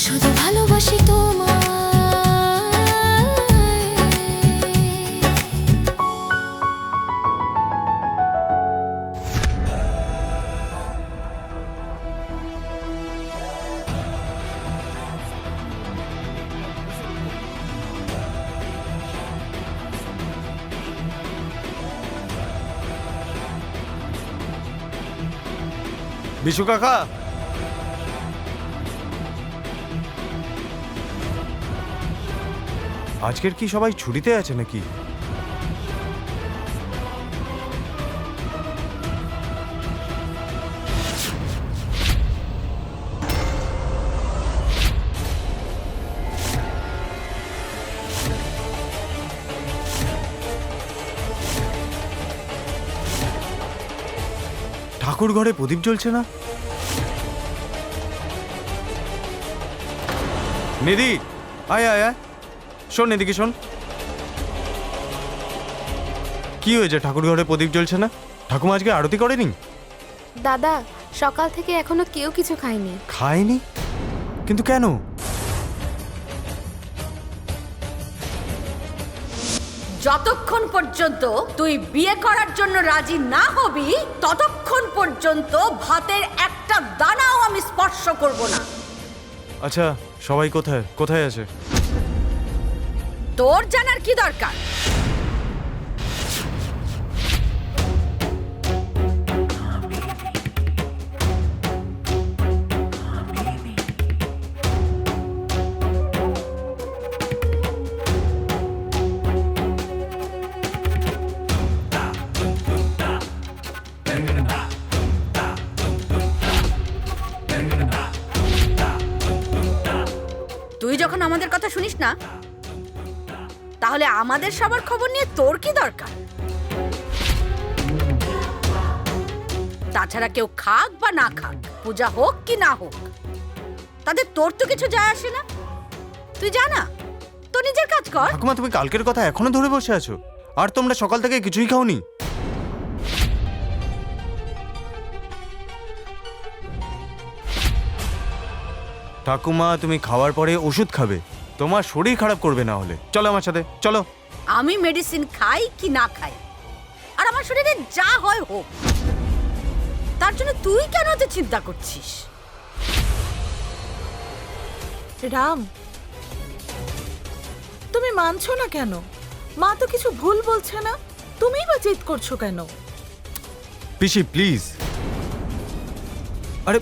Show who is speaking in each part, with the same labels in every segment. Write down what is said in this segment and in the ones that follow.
Speaker 1: শুধু ভালোবাসি তোমায়।
Speaker 2: বিশু কাকা, আজকের কি সবাই ছুটিতে আছে নাকি? ঠাকুর ঘরে প্রদীপ জ্বলছে না। নিধি, আয় আয় আয়, শোন এদিকে শোন। কি হয়েছে, ঠাকুর ঘরে প্রদীপ জ্বলছে না? ঠাকুমা আজকে আরতি করেনি?
Speaker 3: দাদা, সকাল থেকে এখনো কেউ কিছু খায়নি।
Speaker 2: খায়নি? কিন্তু কেন?
Speaker 4: যতক্ষণ পর্যন্ত তুই বিয়ে করার জন্য রাজি না হবি ততক্ষণ পর্যন্ত ভাতের একটা দানাও আমি স্পর্শ করব না।
Speaker 2: আচ্ছা, সবাই কোথায় কোথায় আছে?
Speaker 4: তোর জানার কি দরকার? তুই যখন আমাদের কথা শুনিস না, তাহলে আমাদের সবার খবর নিয়ে তোর কি দরকার? তাছাড়া কেউ খাক বা না খাক, পূজা হোক কি না হোক, তাদের তোর তো কিছু যায় আসে না। তুই জানা, তো নিজের কাজ কর।
Speaker 2: ঠাকুমা, তুমি কালকের কথা এখনো ধরে বসে আছো? আর তোমরা সকাল থেকে কিছুই খাওনি? ঠাকুমা, তুমি খাওয়ার পরে ওষুধ খাবে, তোমার শরীর খারাপ করবে না হলে। চলো আমার সাথে, চলো।
Speaker 4: আমি মেডিসিন খাই কি না খাই, আর আমার শরীরে যা হয় হোক, তার জন্য তুই কেন এত চিন্তা করছিস?
Speaker 5: রাম, তুমি মানছো না কেন? মা তো কিছু ভুল বলছে না, তুমিই বা জিদ করছো কেন?
Speaker 2: পিসি প্লিজ। আরে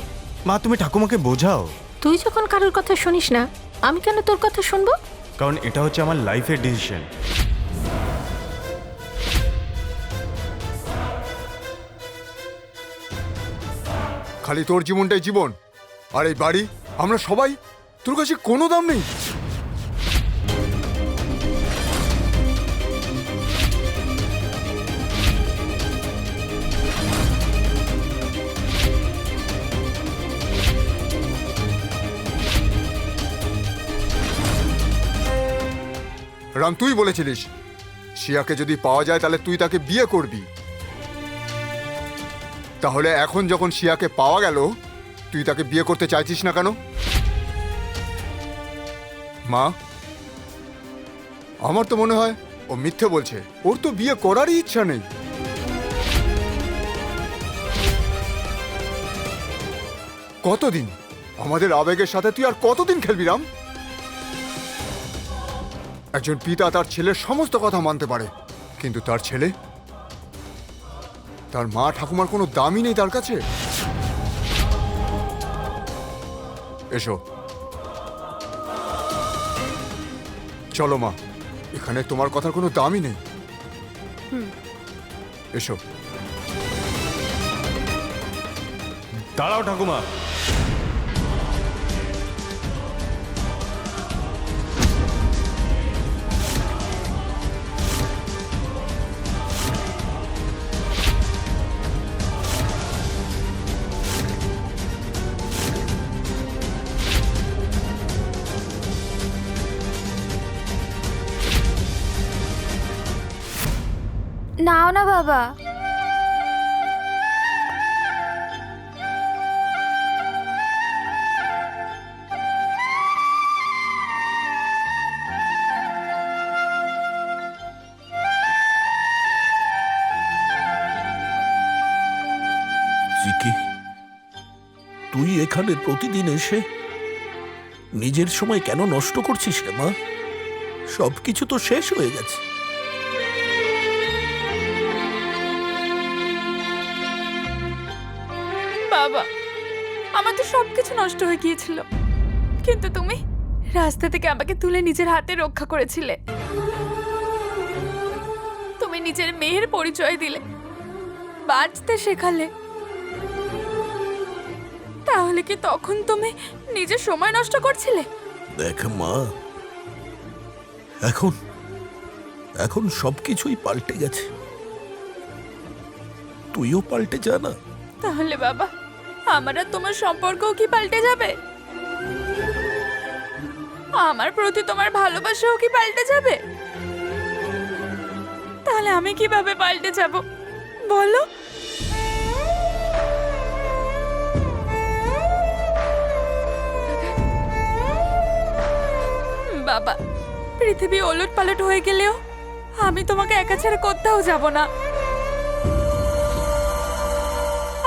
Speaker 2: মা, তুমি ঠাকুমাকে বোঝাও।
Speaker 3: তুই যখন কারোর কথা শুনিস না, আমি কেন তোর কথা শুনবো?
Speaker 2: কারণ এটা হচ্ছে আমার লাইফের ডিসিশন।
Speaker 6: খালি তোর জীবনটাই জীবন, আর এই বাড়ি আমরা সবাই, তোর কাছে কোনো দাম নেই। রাম, তুই বলেছিলিস শিয়াকে যদি পাওয়া যায় তাহলে তুই তাকে বিয়ে করবি। তাহলে এখন যখন শিয়াকে পাওয়া গেল, তুই তাকে বিয়ে করতে চাইছিস না কেন? মা, আমার তো মনে হয় ও মিথ্যে বলছে। ওর তো বিয়ে করারই ইচ্ছা নেই। কতদিন আমাদের আবেগের সাথে তুই আর কতদিন খেলবি রাম? একজন পিতা তার ছেলের সমস্ত কথা মানতে পারে, কিন্তু তার ছেলে, তার মা ঠাকুমার কোনো দামই নেই তার কাছে। এসো, চলো মা, এখানে তোমার কথার কোনো দামই নেই। এসো।
Speaker 2: দাঁড়াও ঠাকুমা।
Speaker 3: নাও না বাবা।
Speaker 7: তুই এখানে প্রতিদিন এসে নিজের সময় কেন নষ্ট করছিস রে মা? সবকিছু তো শেষ হয়ে গেছে।
Speaker 8: বাবা, আমার তো সবকিছু নষ্ট হয়ে গিয়েছিল, কিন্তু তুমি রাস্তা থেকে আমাকে তুলে নিজের হাতে রক্ষা করেছিলে। তুমি নিজের মেয়ের পরিচয় দিলে, বাঁচতে শেখালে। তাহলে কি তখন তুমি নিজের সময় নষ্ট করছিলে?
Speaker 7: দেখ মা, এখন এখন সবকিছুই পাল্টে গেছে। তুইও পাল্টে যা না।
Speaker 8: তাহলে বাবা, আমার আর তোমার সম্পর্কও কি পাল্টে যাবে? আমার প্রতি তোমার ভালোবাসাও কি পাল্টে যাবে? তাহলে আমি কিভাবে পাল্টে যাব বলো? বাবা, পৃথিবী ওলট পালট হয়ে গেলেও আমি তোমাকে একা ছেড়ে কোথাও যাব না।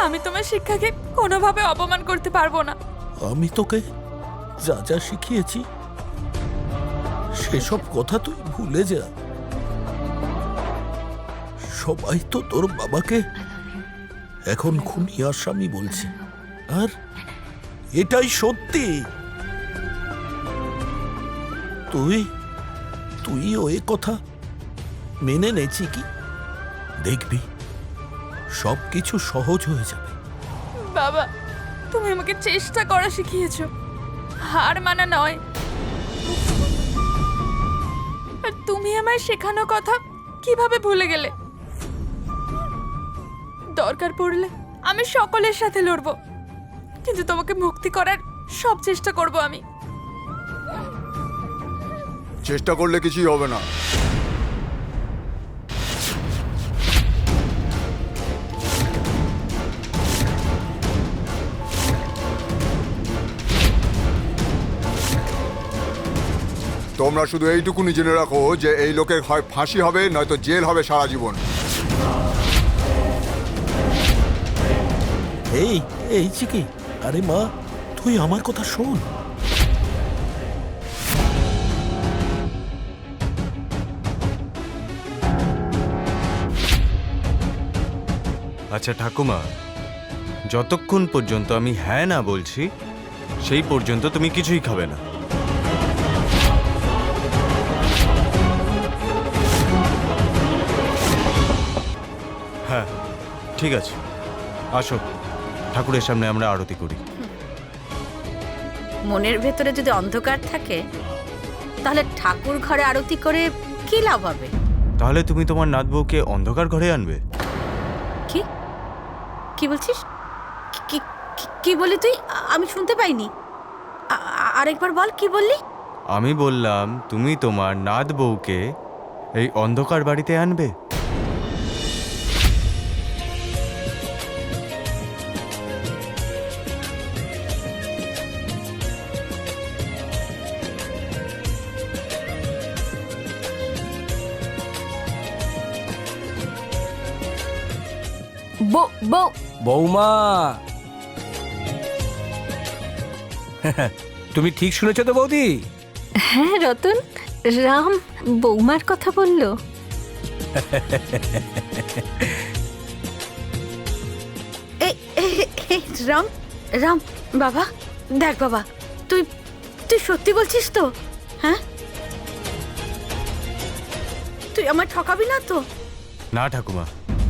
Speaker 8: আমি তোমার শিক্ষাকে কোনোভাবে অপমান করতে পারবো না।
Speaker 7: আমি তোকে যা যা শিখিয়েছি সেসব কথা তুই ভুলে যা। সবাই তো তোর বাবাকে এখন খুনি আসামি বলছে, আর এটাই সত্যি। তুইও এ কথা মেনে নেছি কি? দেখবি সবকিছু সহজ হয়ে যাবে।
Speaker 8: বাবা, তুমি আমাকে চেষ্টা করা শিখিয়েছো, হার মানা নয়। আর তুমি আমায় শেখানো কথা কিভাবে ভুলে গেলে? দরকার পড়লে আমি সকলের সাথে লড়বো, কিন্তু তোমাকে মুক্তি করার সব চেষ্টা করব আমি।
Speaker 6: চেষ্টা করলে কিছুই হবে না। তোমরা শুধু এইটুকুনি জেনে রাখো যে এই লোকের হয় ফাঁসি হবে, নয়তো জেল হবে সারা জীবন।
Speaker 7: এই চিকি, আরে মা, তুই আমার কথা শোন।
Speaker 2: আচ্ছা ঠাকুমা, যতক্ষণ পর্যন্ত আমি হ্যাঁ না বলছি সেই পর্যন্ত তুমি কিছুই খাবে না। হ্যাঁ ঠিক আছে, আসো ঠাকুরের সামনে আমরা আরতি করি।
Speaker 4: মনের ভেতরে যদি অন্ধকার থাকে তাহলে ঠাকুর ঘরে আরতি করে কি লাভ হবে?
Speaker 2: তাহলে তুমি তোমার নাত বউকে অন্ধকার ঘরে আনবে?
Speaker 4: কি কি বলছিস? কি বলি তুই? আমি শুনতে পাইনি, আরেকবার বল, কি বললি?
Speaker 2: আমি বললাম তুমি তোমার নাত বউকে এই অন্ধকার বাড়িতে আনবে।
Speaker 9: বৌমা, তুমি ঠিক শুনেছ তো বৌদি?
Speaker 1: হ্যাঁ রতন, রাম বৌমার কথা বললো।
Speaker 4: রাম রাম বাবা, দেখ বাবা, তুই সত্যি বলছিস তো? হ্যাঁ, তুই আমার ঠকাবি না তো?
Speaker 2: না ঠাকুমা,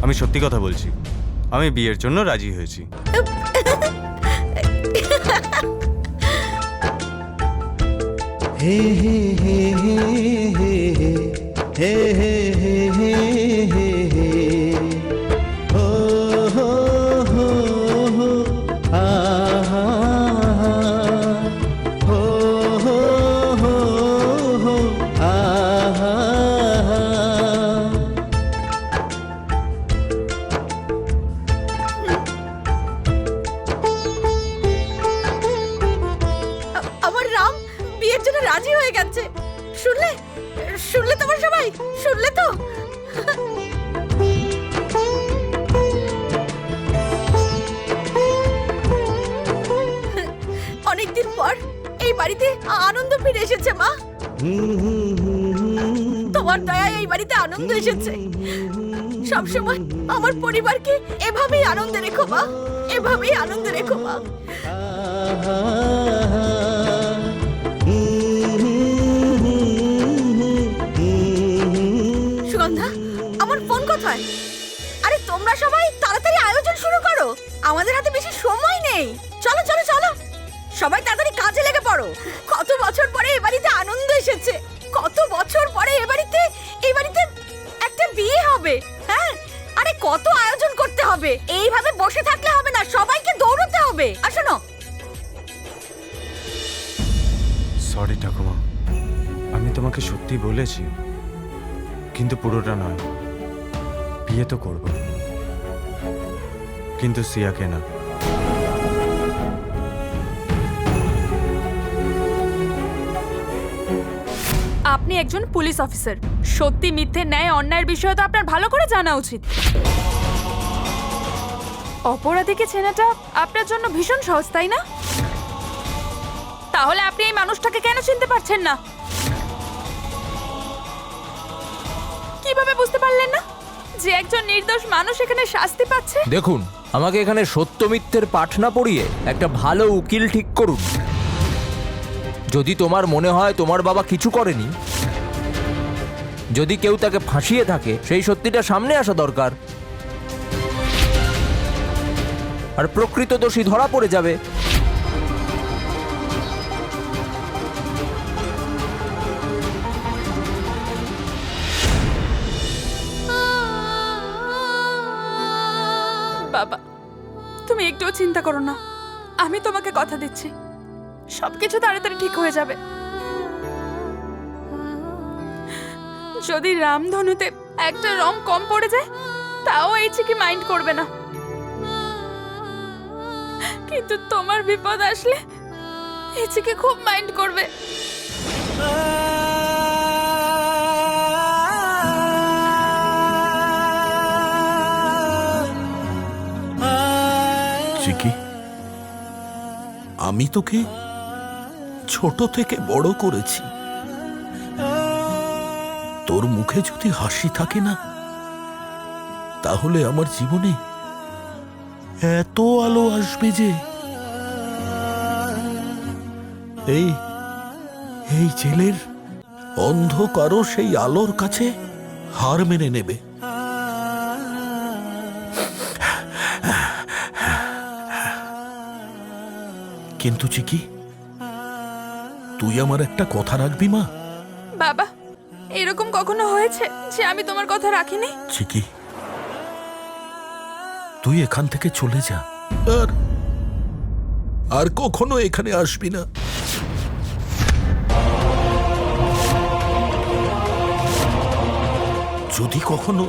Speaker 2: আমি সত্যি কথা বলছি, আমি বিয়ের জন্য রাজি হয়েছি।
Speaker 4: আমার রাম বিয়ের জন্য রাজি হয়ে গেছে। শুনলে শুনলে তোমার সবাই শুনলে তো? পর এই বাড়িতে আনন্দ ফিরে এসেছে মা। তোমার দয়ায় এই বাড়িতে আনন্দ এসেছে। সবসময় আমার পরিবারকে এভাবেই আনন্দে রেখো মা, এভাবেই আনন্দে রেখো মা। সুগন্ধা, আমার ফোন কোথায়? আরে তোমরা সবাই তাড়াতাড়ি আয়োজন শুরু করো, আমাদের হাতে বেশি সময় নেই। চলো চলো চলো, সবাই তাড়াতাড়ি কাজে লেগে পড়ো। কত বছর পরে এ বাড়িতে আনন্দ এসেছে, কত বছর পরে এ বাড়িতে একটা বিয়ে হবে। হ্যাঁ, আরে কত আয়োজন করতে হবে, এইভাবে বসে থাকলে হবে না, সবাইকে দৌড়তে হবে। আর শোনো,
Speaker 2: সরি ঠাকুমা, আমি তোমাকে সত্যি বলেছি, কিন্তু পুরোটা নয়। বিয়ে তো করব, কিন্তু সিয়াকে না।
Speaker 8: আপনি একজন পুলিশ অফিসার, সত্যি মিথ্যে ন্যায় অন্যায়ের বিষয়ে তো আপনার ভালো করে জানা উচিত। অপরাধীকে চেনাটা আপনার জন্য ভীষণ সহজ, তাই না? তাহলে আপনি এই মানুষটাকে কেন চিনতে পারছেন না? কিভাবে বুঝতে পারলেন না যে একজন নির্দোষ মানুষ এখানে শাস্তি পাচ্ছে?
Speaker 9: দেখুন, আমাকে এখানে সত্য মিথ্যের পাঠ না পড়িয়ে একটা ভালো উকিল ঠিক করুন। যদি তোমার মনে হয় তোমার বাবা কিছু করেনি, যদি কেউ তাকে ফাঁসিয়ে থাকে, সেই সত্যিটা সামনে আসা দরকার, আর প্রকৃত দোষী ধরা পড়ে যাবে।
Speaker 8: বাবা, তুমি একটুও চিন্তা করো না, আমি তোমাকে কথা দিচ্ছি সবকিছু তাড়াতাড়ি ঠিক হয়ে যাবে। যদি রামধনুতে একটা রং কম পড়ে যায়, তাও এই চিকি মাইন্ড করবে না, কিন্তু তোমার বিপদ আসলে এই চিকি খুব মাইন্ড করবে।
Speaker 7: চিকি, আমি তোকে ছোট থেকে বড় করেছি। তোর মুখে যদি হাসি থাকে না, তাহলে আমার জীবনে এত আলো আসবে যে এই জেলের অন্ধকারও সেই আলোর কাছে হার মেনে নেবে। কিন্তু চিকি, তুই আমার একটা কথা রাখবি মা?
Speaker 8: বাবা, এরকম কখনো হয়েছে যে আমি তোমার কথা রাখিনি?
Speaker 7: চিকি, তুই এখান থেকে চলে যা, আর কখনো এখানে আসবি না। যদি কখনো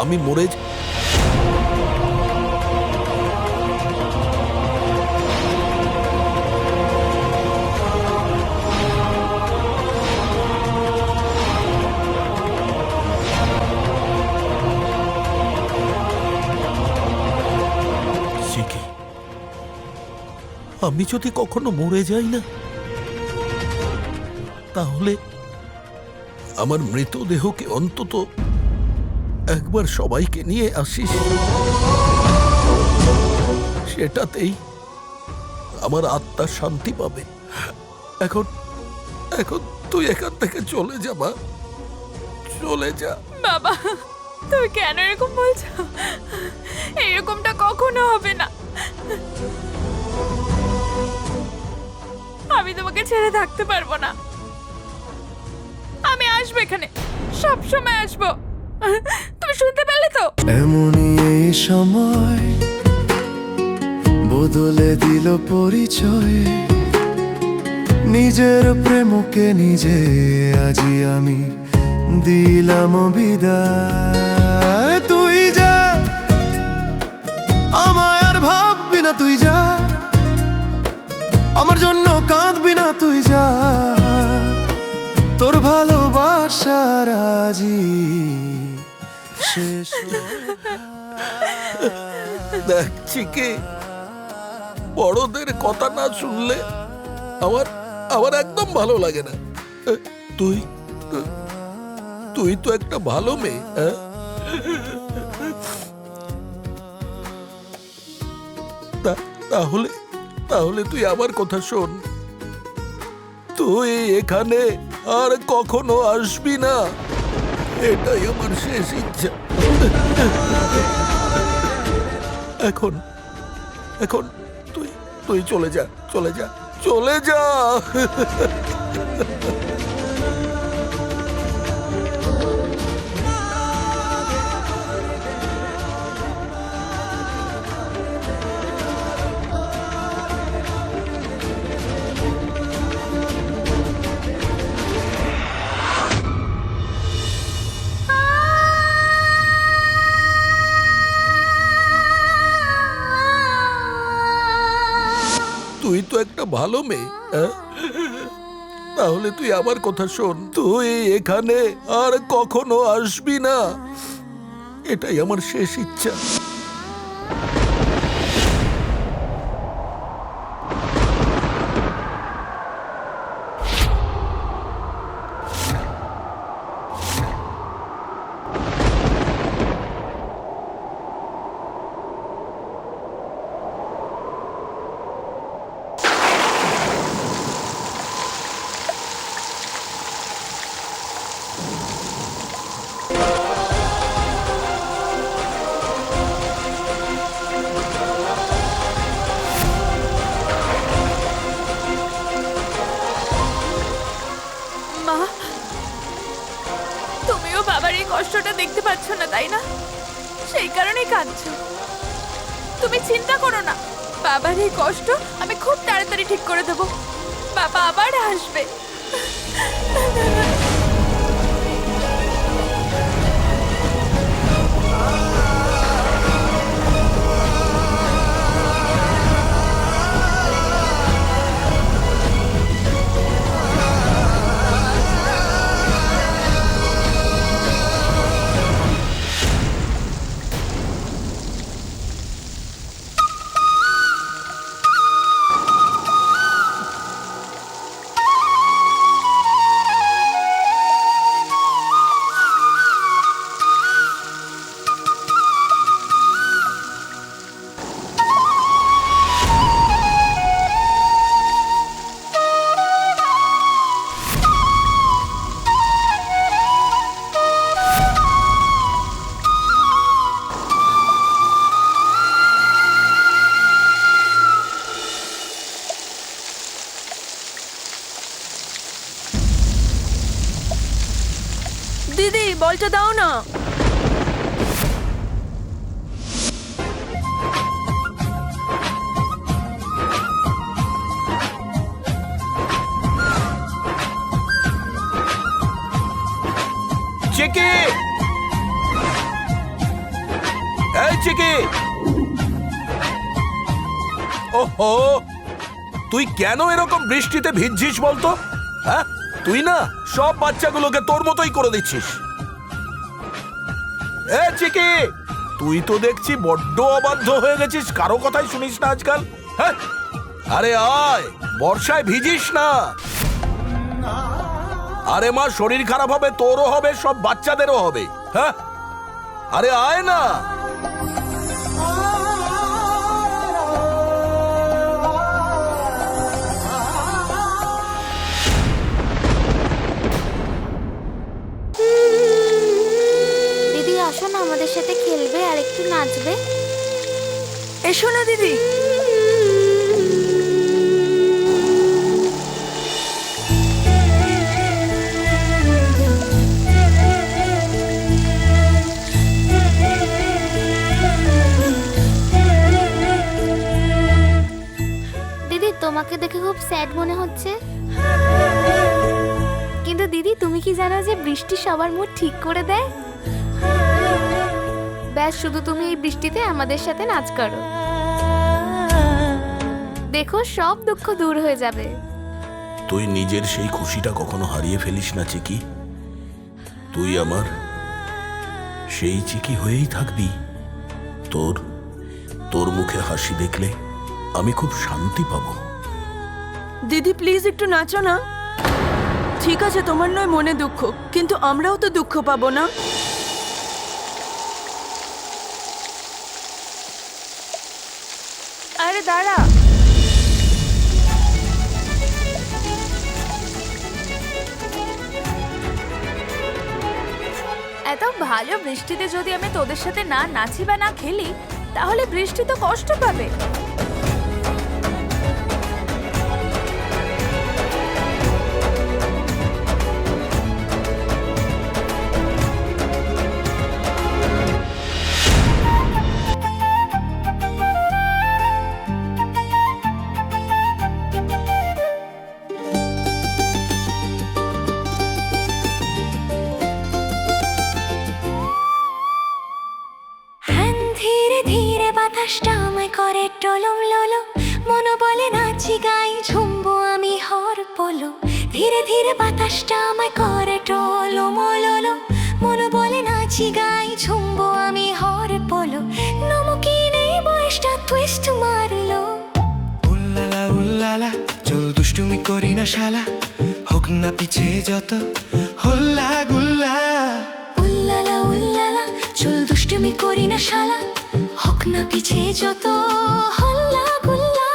Speaker 7: আমি মরে আমি যদি কখনো মরে যাই না, তাহলে আমার মৃতদেহকে অন্তত একবার সবাইকে নিয়ে আসিস। সেটাতেই আমার আত্মা শান্তি পাবে। এখন এখন তুই এখান থেকে চলে যা মা, চলে যা।
Speaker 8: বাবা, তুমি কেন এরকম বলছো? এরকমটা কখনো হবে না। আমি তোমাকে ছেড়ে থাকতে পারবো না। আমি আসবো, এখানে সব সময় আসবো। তুমি শুনতে পেলে তো?
Speaker 10: এমনই এই সময় বদলে দিল পরিচয়, নিজের প্রেমকে নিজে আজি আমি দিলাম বিদায়। তুই যা, আমায় আর ভাববি না, তুই যা, আমার জন্য কাঁদবি না, তুই যা, তোর ভালোবাসার আজি শেষ।
Speaker 7: দেখছি কি, বড়দের কথা না শুনলে আমার আমার একদম ভালো লাগে না। তুই তুই তো একটা ভালো মেয়ে, হ্যাঁ? তাহলে তাহলে তুই আমার কথা শোন, তুই এখানে আর কখনো আসবি না, এটাই আমার শেষ ইচ্ছা। এখন এখন তুই তুই চলে যা, চলে যা, চলে যা। তুই তো একটা ভালো মেয়ে, হ্যাঁ? তাহলে তুই আমার কথা শোন, তুই এখানে আর কখনো আসবি না, এটাই আমার শেষ ইচ্ছা।
Speaker 8: মা, তুমিও বাবার এই কষ্টটা দেখতে পাচ্ছ না, তাই না? সেই কারণেই কাঁদছো। তুমি চিন্তা করো না, বাবার এই কষ্ট আমি খুব তাড়াতাড়ি ঠিক করে দেবো। বাবা আবার আসবে। দিদি, বলটা দাও না।
Speaker 7: চিকি, এই চিকি, ওহো, তুই কেন এরকম বৃষ্টিতে ভিজছিস বলতো? হ্যাঁ, তুই না সব বাচ্চাগুলোকে তোর মতোই করে দিচ্ছিস। এ চিকি, তুই তো দেখছি বড্ড অবাধ্য হয়ে গেছিস, কারো কথাই শুনিস না আজকাল। হ্যাঁ, আরে আয়, বর্ষায় ভিজিস না। আরে মা, শরীর খারাপ হবে, তোরও হবে, সব বাচ্চাদেরও হবে। হ্যাঁ, আরে আয় না।
Speaker 3: দিদি আসো না, আমাদের সাথে খেলবে আর একটু নাচবে।
Speaker 8: এসো না দিদি।
Speaker 3: দিদি তোমাকে দেখে খুব স্যাড মনে হচ্ছে। কিন্তু দিদি তুমি কি জানো যে বৃষ্টি সবার মুড ঠিক করে দেয়? ব্যাস শুধু তুমি এই বৃষ্টিতে আমাদের সাথে নাচ করো, দেখো সব দুঃখ দূর হয়ে যাবে।
Speaker 7: তুই নিজের সেই খুশিটা কখনো হারিয়ে ফেলিস না চিকি। তুই আমার সেই চিকি হয়েই থাকবি। তোর তোর মুখে হাসি দেখলে আমি খুব শান্তি পাবো।
Speaker 4: দিদি প্লিজ একটু নাচো না। ঠিক আছে, তোমার নয় মনে দুঃখ, কিন্তু আমরাও তো দুঃখ পাবো না?
Speaker 8: আরে দাঁড়া, এত ভালো বৃষ্টিতে যদি আমি তোদের সাথে না নাচি বা না খেলি, তাহলে বৃষ্টি তো কষ্ট পাবে।
Speaker 3: ধীরে ধীরে বাতাসটা আমায় করে টলম ললো, মন বলে নাচি গাই ঝুমবো আমি হর পলো। ধীরে ধীরে বাতাসটা আমায় করে টলম ললো, মন বলে নাচি গাই ঝুমবো আমি হর পলো। নমকিন এই বয়সটা টুইস্ট মারলো।
Speaker 10: উল্লালা উল্লালা চল দুষ্টুমি করি না শালা, হোক না পিছে যত হল্লা গুল্লা।
Speaker 3: উল্লালা উল্লালা চল দুষ্টুমি করি না শালা, হোক না পিছে যত হল্লা গুল্লা।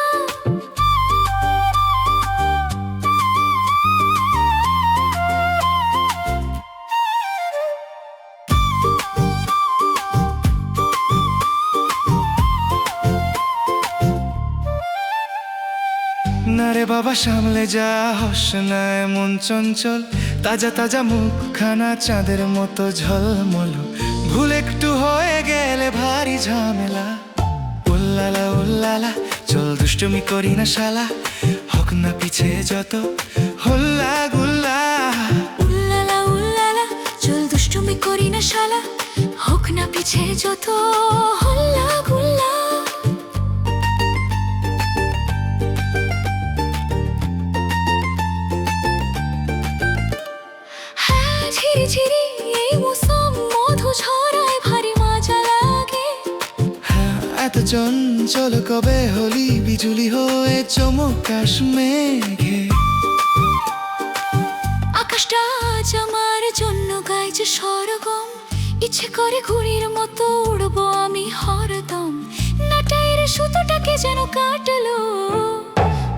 Speaker 10: না রে বাবা সামলে যা, হস না এমন চঞ্চল, তাজা তাজা মুখখানা চাঁদের মতো ঝলমল। ভুল একটু হয়ে গেলে ভারী ঝামেলা। উল্লালা উল্লালা চল দুষ্টুমি করি না শালা, হোক না পিছে যত হল্লা গুল্লা।
Speaker 3: উল্লালা উল্লালা চল দুষ্টুমি করি না শালা, হোক না পিছে যত হল্লা গুল্লা। হ্যাঁ ঝিরি ঝিরি এই মৌসুম মধু ঝরায় ভারী মজা লাগে।
Speaker 10: হ্যাঁ এত চঞ্চল কবে হলি বিজুলি হয়ে চমকাশ মেঘে।
Speaker 3: আকাশটা আজ আমার জন্য গাইছে সরগম, ইচ্ছে করে ঘুড়ির মতো উড়বো আমি হরদম। নাটাইয়ের সুতোটাকে যেন কাটলো